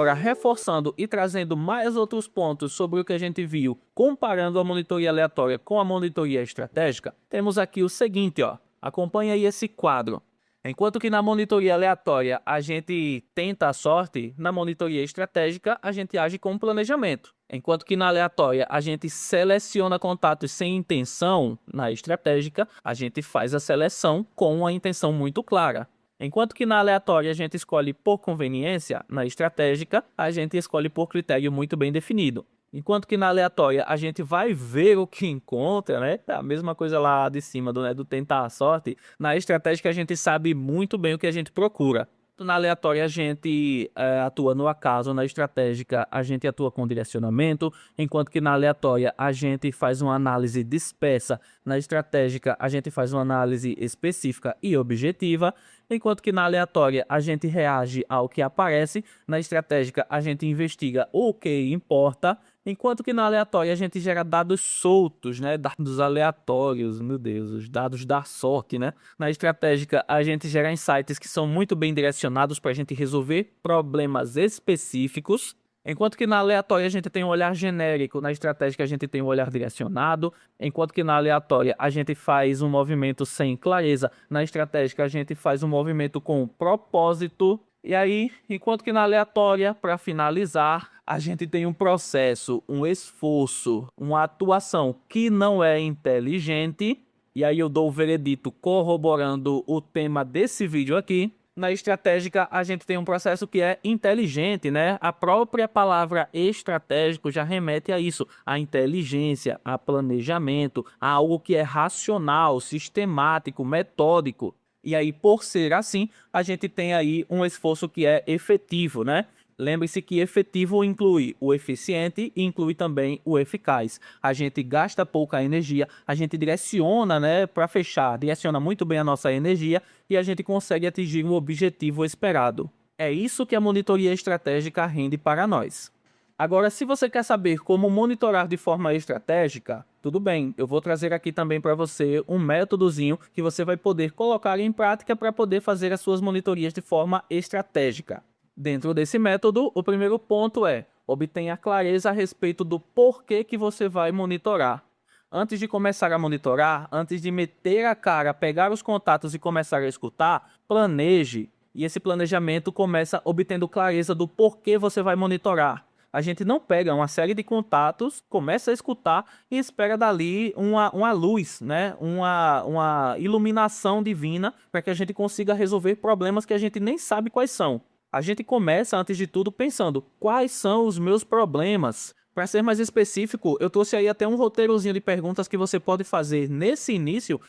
agora reforçando e trazendo mais outros pontos sobre o que a gente viu, comparando a monitoria aleatória com a monitoria estratégica, temos aqui o seguinte, ó. Acompanha aí esse quadro. Enquanto que na monitoria aleatória a gente tenta a sorte, na monitoria estratégica a gente age com planejamento. Enquanto que na aleatória a gente seleciona contatos sem intenção, na estratégica a gente faz a seleção com uma intenção muito clara. Enquanto que na aleatória a gente escolhe por conveniência, na estratégica a gente escolhe por critério muito bem definido. Enquanto que na aleatória a gente vai ver o que encontra, né? A mesma coisa lá de cima do tentar a sorte. Na estratégica a gente sabe muito bem o que a gente procura. Na aleatória a gente atua no acaso, na estratégica a gente atua com direcionamento, enquanto que na aleatória a gente faz uma análise dispersa, na estratégica a gente faz uma análise específica e objetiva, enquanto que na aleatória a gente reage ao que aparece, na estratégica a gente investiga o que importa, enquanto que na aleatória a gente gera dados soltos, né? Dados aleatórios, meu Deus, os dados da sorte, né? Na estratégica a gente gera insights que são muito bem direcionados para a gente resolver problemas específicos, enquanto que na aleatória a gente tem um olhar genérico, na estratégica a gente tem um olhar direcionado, enquanto que na aleatória a gente faz um movimento sem clareza, na estratégica a gente faz um movimento com propósito. E aí, enquanto que na aleatória, para finalizar, a gente tem um processo, um esforço, uma atuação que não é inteligente. E aí eu dou o veredito corroborando o tema desse vídeo aqui. Na estratégica, a gente tem um processo que é inteligente, né? A própria palavra estratégico já remete a isso, a inteligência, a planejamento, a algo que é racional, sistemático, metódico. E aí, por ser assim, a gente tem aí um esforço que é efetivo, né? Lembre-se que efetivo inclui o eficiente e inclui também o eficaz. A gente gasta pouca energia, a gente direciona, né, para fechar, direciona muito bem a nossa energia e a gente consegue atingir o objetivo esperado. É isso que a monitoria estratégica rende para nós. Agora, se você quer saber como monitorar de forma estratégica, tudo bem, eu vou trazer aqui também para você um métodozinho que você vai poder colocar em prática para poder fazer as suas monitorias de forma estratégica. Dentro desse método, o primeiro ponto é: obtenha clareza a respeito do porquê que você vai monitorar. Antes de começar a monitorar, antes de meter a cara, pegar os contatos e começar a escutar, planeje. E esse planejamento começa obtendo clareza do porquê você vai monitorar. A gente não pega uma série de contatos, começa a escutar e espera dali uma luz, né? uma iluminação divina para que a gente consiga resolver problemas que a gente nem sabe quais são. A gente começa, antes de tudo, pensando: quais são os meus problemas? Para ser mais específico, eu trouxe aí até um roteirozinho de perguntas que você pode fazer nesse início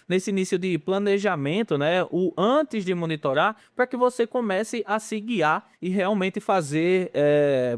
de planejamento, né, o antes de monitorar, para que você comece a se guiar e realmente fazer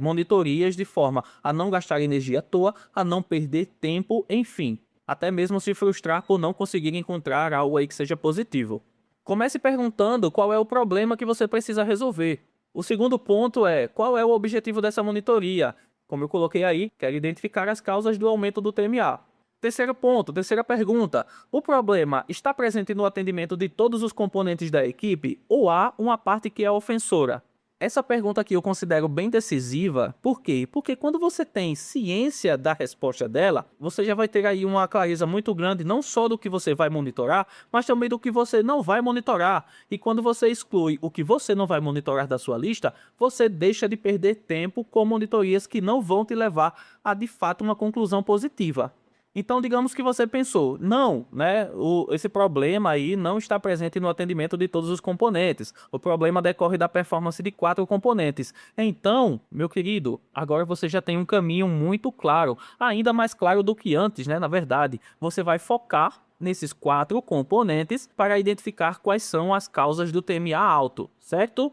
monitorias de forma a não gastar energia à toa, a não perder tempo, enfim, até mesmo se frustrar por não conseguir encontrar algo aí que seja positivo. Comece perguntando qual é o problema que você precisa resolver. O segundo ponto é: qual é o objetivo dessa monitoria? Como eu coloquei aí, quero identificar as causas do aumento do TMA. Terceiro ponto, terceira pergunta: o problema está presente no atendimento de todos os componentes da equipe ou há uma parte que é ofensora? Essa pergunta aqui eu considero bem decisiva. Por quê? Porque quando você tem ciência da resposta dela, você já vai ter aí uma clareza muito grande, não só do que você vai monitorar, mas também do que você não vai monitorar. E quando você exclui o que você não vai monitorar da sua lista, você deixa de perder tempo com monitorias que não vão te levar a, de fato, uma conclusão positiva. Então, digamos que você pensou: não, né, esse problema aí não está presente no atendimento de todos os componentes. O problema decorre da performance de 4 componentes. Então, meu querido, agora você já tem um caminho muito claro, ainda mais claro do que antes, né, na verdade. Você vai focar nesses 4 componentes para identificar quais são as causas do TMA alto, certo?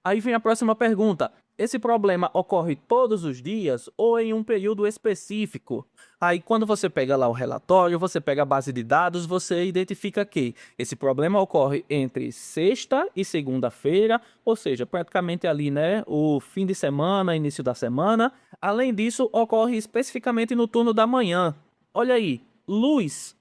Aí vem a próxima pergunta: esse problema ocorre todos os dias ou em um período específico? Aí quando você pega lá o relatório, você pega a base de dados, você identifica que esse problema ocorre entre sexta e segunda-feira, ou seja, praticamente ali, né, o fim de semana, início da semana. Além disso, ocorre especificamente no turno da manhã. Olha aí, luz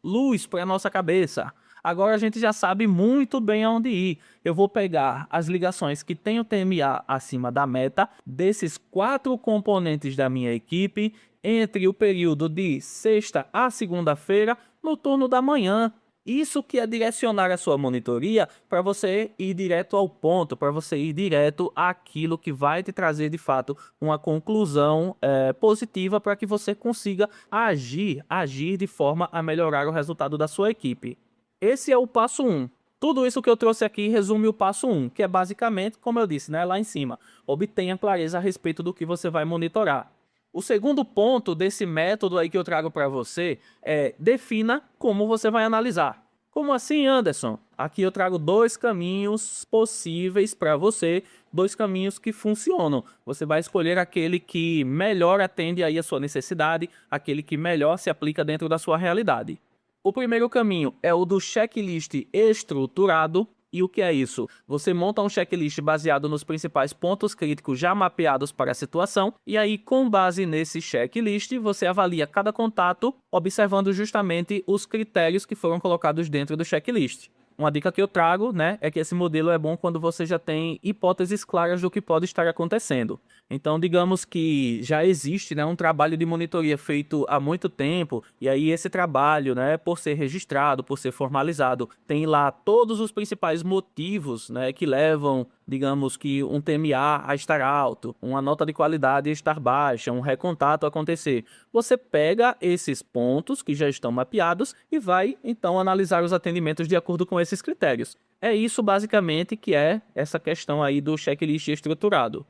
para nossa cabeça. Agora a gente já sabe muito bem aonde ir. Eu vou pegar as ligações que têm o TMA acima da meta desses 4 componentes da minha equipe entre o período de sexta a segunda-feira no turno da manhã. Isso que é direcionar a sua monitoria para você ir direto ao ponto, para você ir direto àquilo que vai te trazer de fato uma conclusão positiva para que você consiga agir de forma a melhorar o resultado da sua equipe. Esse é o passo 1. Tudo isso que eu trouxe aqui resume o passo 1, que é basicamente, como eu disse, né, lá em cima, obtenha clareza a respeito do que você vai monitorar. O segundo ponto desse método aí que eu trago para você é defina como você vai analisar. Como assim, Anderson? Aqui eu trago 2 caminhos possíveis para você, 2 caminhos que funcionam. Você vai escolher aquele que melhor atende aí a sua necessidade, aquele que melhor se aplica dentro da sua realidade. O primeiro caminho é o do checklist estruturado. E o que é isso? Você monta um checklist baseado nos principais pontos críticos já mapeados para a situação, e aí, com base nesse checklist, você avalia cada contato, observando justamente os critérios que foram colocados dentro do checklist. Uma dica que eu trago, né, é que esse modelo é bom quando você já tem hipóteses claras do que pode estar acontecendo. Então, digamos que já existe, né, um trabalho de monitoria feito há muito tempo, e aí esse trabalho, né, por ser registrado, por ser formalizado, tem lá todos os principais motivos, né, que levam, digamos que um TMA a estar alto, uma nota de qualidade a estar baixa, um recontato a acontecer. Você pega esses pontos que já estão mapeados e vai, então, analisar os atendimentos de acordo com esses critérios. É isso, basicamente, que é essa questão aí do checklist estruturado.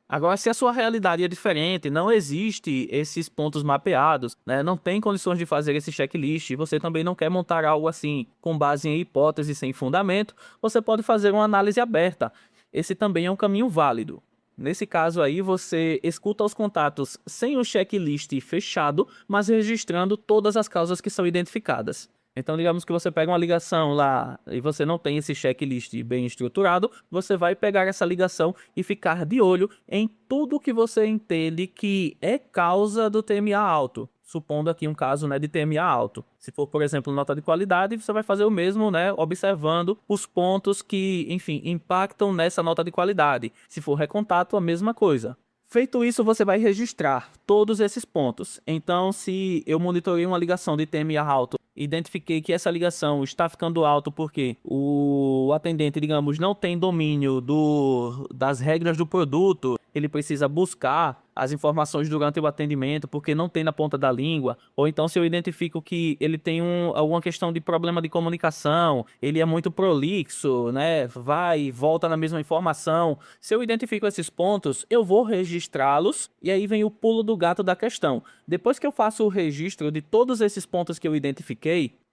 Agora, se a sua realidade é diferente, não existe esses pontos mapeados, né? Não tem condições de fazer esse checklist, e você também não quer montar algo assim com base em hipóteses sem fundamento, você pode fazer uma análise aberta. Esse também é um caminho válido. Nesse caso aí, você escuta os contatos sem o checklist fechado, mas registrando todas as causas que são identificadas. Então, digamos que você pega uma ligação lá e você não tem esse checklist bem estruturado, você vai pegar essa ligação e ficar de olho em tudo que você entende que é causa do TMA alto. Supondo aqui um caso, né, de TMA alto. Se for, por exemplo, nota de qualidade, você vai fazer o mesmo, né, observando os pontos que, enfim, impactam nessa nota de qualidade. Se for recontato, a mesma coisa. Feito isso, você vai registrar todos esses pontos. Então, se eu monitorei uma ligação de TMA alto, identifiquei que essa ligação está ficando alto porque o atendente, digamos, não tem domínio das regras do produto, ele precisa buscar as informações durante o atendimento porque não tem na ponta da língua, ou então se eu identifico que ele tem alguma questão de problema de comunicação, ele é muito prolixo, né, vai e volta na mesma informação. Se eu identifico esses pontos, eu vou registrá-los, e aí vem o pulo do gato da questão. Depois que eu faço o registro de todos esses pontos que eu identifiquei,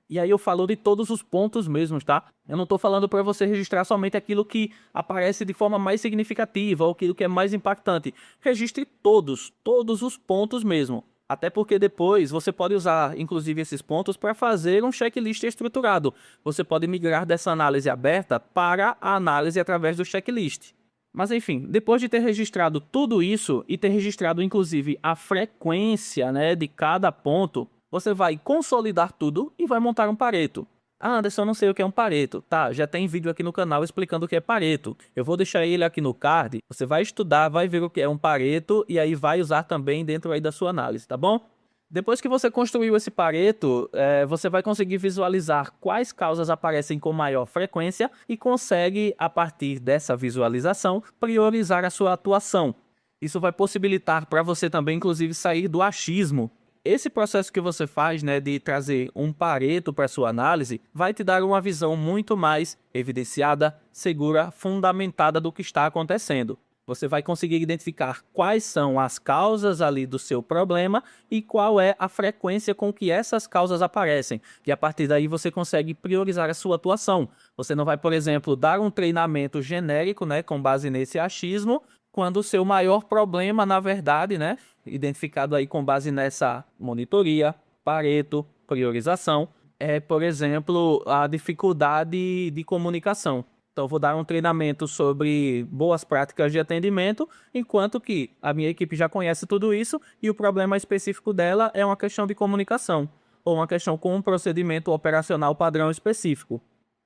e aí eu falo de todos os pontos mesmos, tá? Eu não estou falando para você registrar somente aquilo que aparece de forma mais significativa ou aquilo que é mais impactante. Registre todos os pontos mesmo. Até porque depois você pode usar, inclusive, esses pontos para fazer um checklist estruturado. Você pode migrar dessa análise aberta para a análise através do checklist. Mas enfim, depois de ter registrado tudo isso e ter registrado inclusive a frequência, né, de cada ponto, você vai consolidar tudo e vai montar um Pareto. Ah, Anderson, eu não sei o que é um Pareto. Tá, já tem vídeo aqui no canal explicando o que é Pareto. Eu vou deixar ele aqui no card. Você vai estudar, vai ver o que é um Pareto e aí vai usar também dentro aí da sua análise, tá bom? Depois que você construiu esse Pareto, você vai conseguir visualizar quais causas aparecem com maior frequência e consegue, a partir dessa visualização, priorizar a sua atuação. Isso vai possibilitar para você também, inclusive, sair do achismo. Esse processo que você faz, né, de trazer um Pareto para sua análise, vai te dar uma visão muito mais evidenciada, segura, fundamentada do que está acontecendo. Você vai conseguir identificar quais são as causas ali do seu problema e qual é a frequência com que essas causas aparecem. E a partir daí você consegue priorizar a sua atuação. Você não vai, por exemplo, dar um treinamento genérico, né, com base nesse achismo, quando o seu maior problema, na verdade, né, identificado aí com base nessa monitoria, Pareto, priorização, é, por exemplo, a dificuldade de comunicação. Então, vou dar um treinamento sobre boas práticas de atendimento, enquanto que a minha equipe já conhece tudo isso e o problema específico dela é uma questão de comunicação. ou uma questão com um procedimento operacional padrão específico.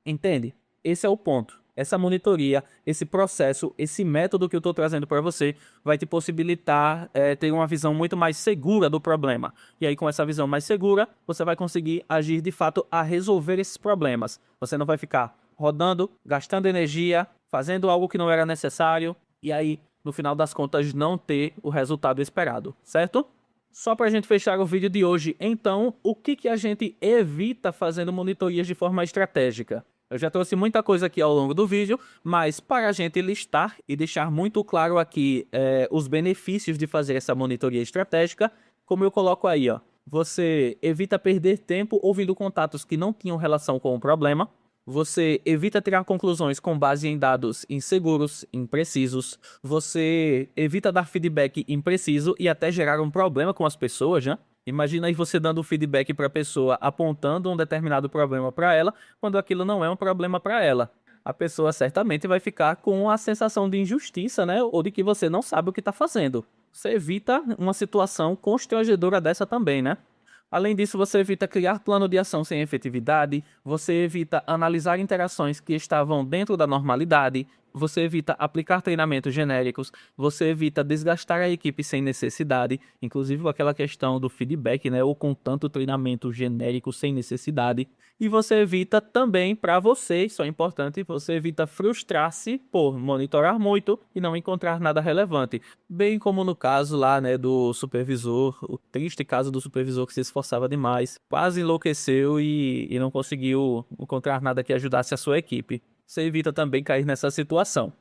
Entende? Esse é o ponto. Essa monitoria, esse processo, esse método que eu estou trazendo para você vai te possibilitar ter uma visão muito mais segura do problema. E aí, com essa visão mais segura, você vai conseguir agir de fato a resolver esses problemas. Você não vai ficar rodando, gastando energia, fazendo algo que não era necessário e aí, no final das contas, não ter o resultado esperado, certo? Só para a gente fechar o vídeo de hoje, então, o que a gente evita fazendo monitorias de forma estratégica? Eu já trouxe muita coisa aqui ao longo do vídeo, mas para a gente listar e deixar muito claro aqui os benefícios de fazer essa monitoria estratégica, como eu coloco aí, ó, você evita perder tempo ouvindo contatos que não tinham relação com o problema, você evita tirar conclusões com base em dados inseguros, imprecisos, você evita dar feedback impreciso e até gerar um problema com as pessoas, né? Imagina aí você dando feedback para a pessoa apontando um determinado problema para ela, quando aquilo não é um problema para ela. A pessoa certamente vai ficar com a sensação de injustiça, né? Ou de que você não sabe o que está fazendo. Você evita uma situação constrangedora dessa também, né? Além disso, você evita criar plano de ação sem efetividade, você evita analisar interações que estavam dentro da normalidade, você evita aplicar treinamentos genéricos, você evita desgastar a equipe sem necessidade, inclusive aquela questão do feedback, né, ou com tanto treinamento genérico sem necessidade. E você evita também, para você, isso é importante, você evita frustrar-se por monitorar muito e não encontrar nada relevante. Bem como no caso lá, né, do supervisor, o triste caso do supervisor que se esforçava demais, quase enlouqueceu e não conseguiu encontrar nada que ajudasse a sua equipe. Você evita também cair nessa situação.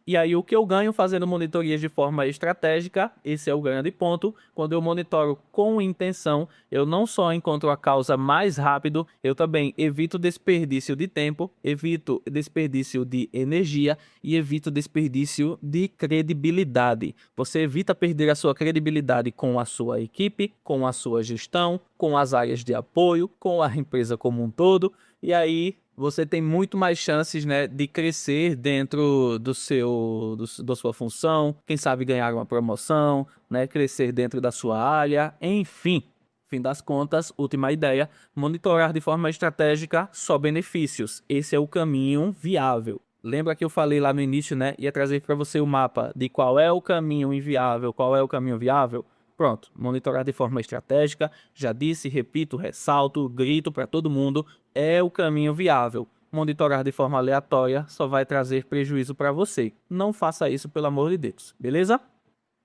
E aí o que eu ganho fazendo monitorias de forma estratégica, esse é o grande ponto, quando eu monitoro com intenção, eu não só encontro a causa mais rápido, eu também evito desperdício de tempo, evito desperdício de energia e evito desperdício de credibilidade. Você evita perder a sua credibilidade com a sua equipe, com a sua gestão, com as áreas de apoio, com a empresa como um todo, e aí você tem muito mais chances, né, de crescer dentro da sua função, quem sabe ganhar uma promoção, né, crescer dentro da sua área, enfim. Fim das contas, última ideia, monitorar de forma estratégica só benefícios. Esse é o caminho viável. Lembra que eu falei lá no início, né, ia trazer para você o mapa de qual é o caminho inviável, qual é o caminho viável? Pronto, monitorar de forma estratégica, já disse, repito, ressalto, grito para todo mundo, é o caminho viável. Monitorar de forma aleatória só vai trazer prejuízo para você. Não faça isso, pelo amor de Deus, beleza?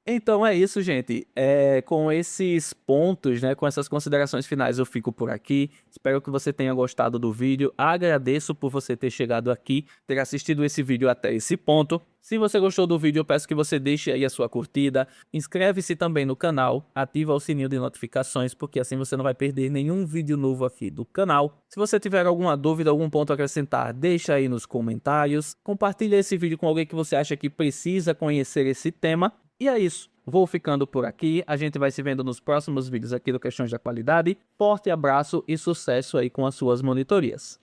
Então é isso, gente. Com esses pontos, né, com essas considerações finais, eu fico por aqui. Espero que você tenha gostado do vídeo. Agradeço por você ter chegado aqui, ter assistido esse vídeo até esse ponto. Se você gostou do vídeo, eu peço que você deixe aí a sua curtida. Inscreve-se também no canal, ativa o sininho de notificações, porque assim você não vai perder nenhum vídeo novo aqui do canal. Se você tiver alguma dúvida, algum ponto a acrescentar, deixa aí nos comentários. Compartilha esse vídeo com alguém que você acha que precisa conhecer esse tema. E é isso, vou ficando por aqui, a gente vai se vendo nos próximos vídeos aqui do Questões da Qualidade. Forte abraço e sucesso aí com as suas monitorias.